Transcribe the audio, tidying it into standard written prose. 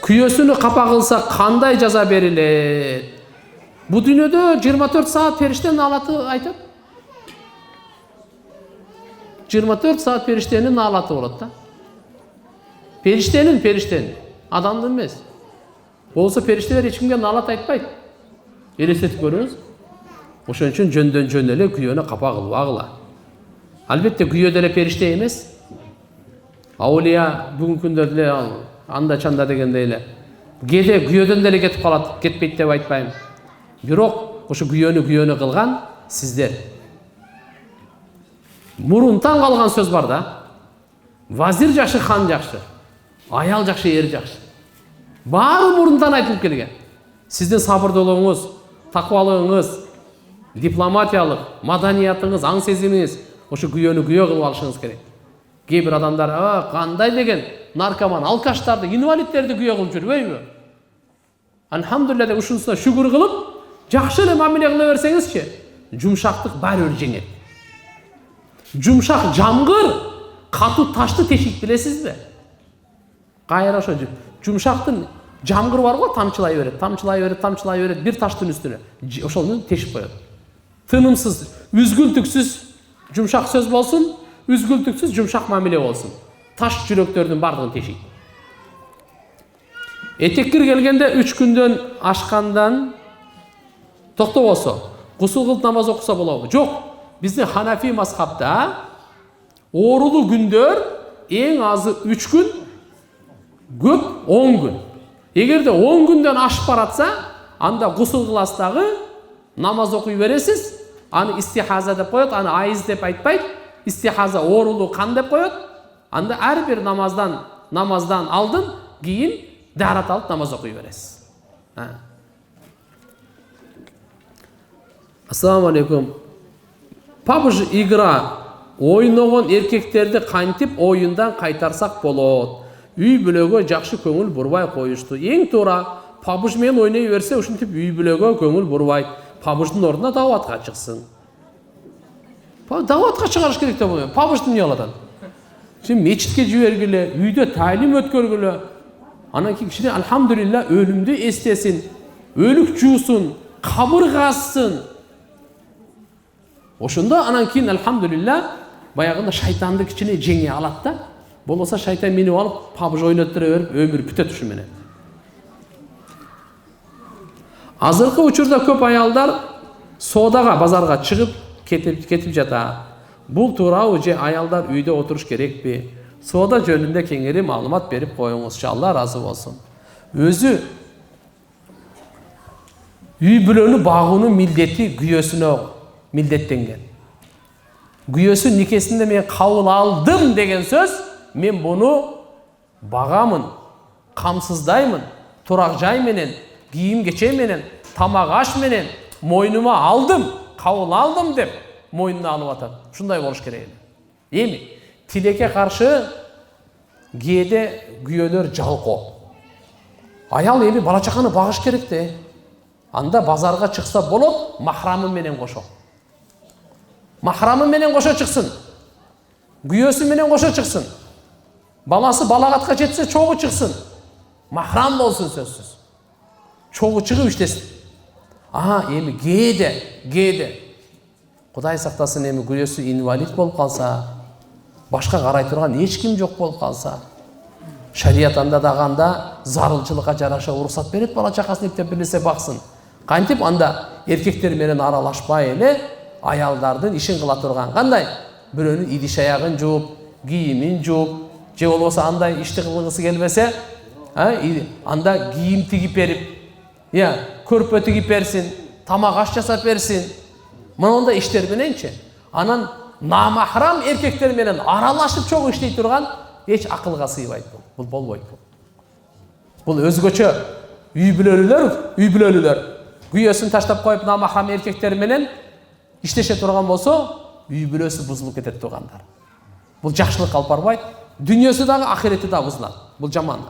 Kүйөсүнү капа кылса кандай жаза берилет? Бу дүйнөдө 24 саат периштенин алаты айтат. 24 саат периштенин алаты болот да. Периштенин, адамдын эмес. Болсо периштелер эч кимге налат айтпайт. Элестетип көрүңүз. Ошон үчүн жөндөн жөн эле күйөөнү капа кылбагыла. Албетте күйөө деле периште эмес. Аулия бүгүнкү күндө деле анда чанда дегендей эле. Кээде күйөөдөн деле кетип калат, кетпейт деп айтпайм. Бирок ошо күйөөнү кылган сиздер. Мурунтан калган сөз бар да. Вазир жакшы, хан жакшы. Аял жакшы, эр жакшы. Баары мурунтан айтылып келген. Сиздин сабырдуулугуңуз, таквалыгыңыз, дипломатиялык, маданиятыңыз, аң сезимиңиз ошо күйөө кылып алышыңыз керек. Кээ бир адамдар, кандай деген наркоман, алкаштарды, инвалидтерди күйөө кылып жүрбөйбү? Алхамдулилlah деп ушунусуна шүгүр кылып, жакшы эле мамиле кыла берсеңизчи, жумшактык баары бир жеңет. Жумшак жамгыр катуу ташты тешик билесизби? Кайра ошо жумшактын жамгыр бар го, тамчылай берет, бир таштын үстүнө. Ошону тешип коет. Тынымсыз, үзгүлтүксүз жумшак сөз болсун, үзгүлтүксүз жумшак мамиле болсун. Таш жүрөктөрдүн бардыгын тешик. Этеккир келгенде 3 күндөн ашкандан токтобосо, гусул кылып намаз окуса болобу? Жок. Биздин Ханафи мазхабда оорулуу күндөр эң азы 3 күн, көп 10 күн. Эгерде 10 күндөн ашып баратса, анда гусул кыласыз дагы, намаз окуй бересиз. Аны истихаза деп коет, аны айыз деп айтпайт. Истихаза оорулуу кан деп коет. Анда ар бир намаздан алдын кийин дарат алып намаз окуй бересиз. Ассаламу алейкум. PUBG игра ойногон эркектерди кантип оюндан кайтарсак болот? Үй бүлөгө жакшы көңүл бурбай коюшту. Эң туура PUBG менен ойной берсе, ушинтип үй бүлөгө көңүл бурбайт. PUBG'дын ордуна даватка чыксын. Даватка чыгарыш керек деп ойлойм. PUBG'ды эмне алат? Сен мечитке жибергиле, үйдө талим өткөргүлө. Анан кийин кичине алхамдулилла өлүмдү эстесин, өлүк жуусун, кабыр казсын. Ошондо анан кийин алхамдулилла баягында шайтанды кичине жеңе алат да. Болбосо шайтан минип алып, PUBG ойноттура берип, өмүр бүтөт ушу менен. Азыркы учурда көп аялдар соодага, базарга чыгып кетип жата. Бул туурабы же аялдар үйдө отуруш керекпи? Соода жөнүндө кеңири маалымат берип коюңузчу. Алла разы болсун. Өзү үй бүлөнү багуунун милдети күйөөсүнө милдеттенген. Күйөөсү никесинде мен кабыл алдым деген сөз, мен буну багамын, камсыздаймын, турак жай менен, кийим кече менен, тамак аш менен мойнума алдым, кабыл алдым деп мойнуна алып атат. Ушундай болуш керек. Эми тилекке каршы кээде күйөөлөр жалкоо. Аял эми бала чаканы багыш керек да. Анда базарга чыкса болот, махрамы менен кошо. Махрамы менен кошо чыксын. Күйөөсү менен кошо чыксын. Баласы балагатка жетсе чогуу чыксын. Махрам болсун сөзсүз. Чогуу чыгып иштесин. Эми кээде Кудай сактасын, эми күйөөсү инвалид болуп калса, башка карай турган эч ким жок болуп калса, шарият анда даганда зарылчылыкка жараша уруксат берет, бала чакасын эптеп билсе баксын. Кантип анда эркектер менен аралашпай эле аялдардын ишин кыла турган. Кандай? Бирөөнүн идиш аягын жууп, кийимин жууп, же болбосо андай ишти кылгысы келбесе, анда кийим тигип берип, көрпө тигип берсин, тамак аш жасап берсин. Мындай иштер мененчи. Анан намахрам эркектер менен аралашып чогуу иштей турган эч акылга сыйбайт бул. Бул болбойт. Бул өзгөчө үй бүлөлүлөр күйөөсүн таштап коюп намахрам эркектер менен иштеше турган болсо, үй бүлөсү бузулуп кетет тургандар. Бул жакшылыкка алып барбайт. Дүйнөсү дагы, ахирети да бузулат. Бул жаман.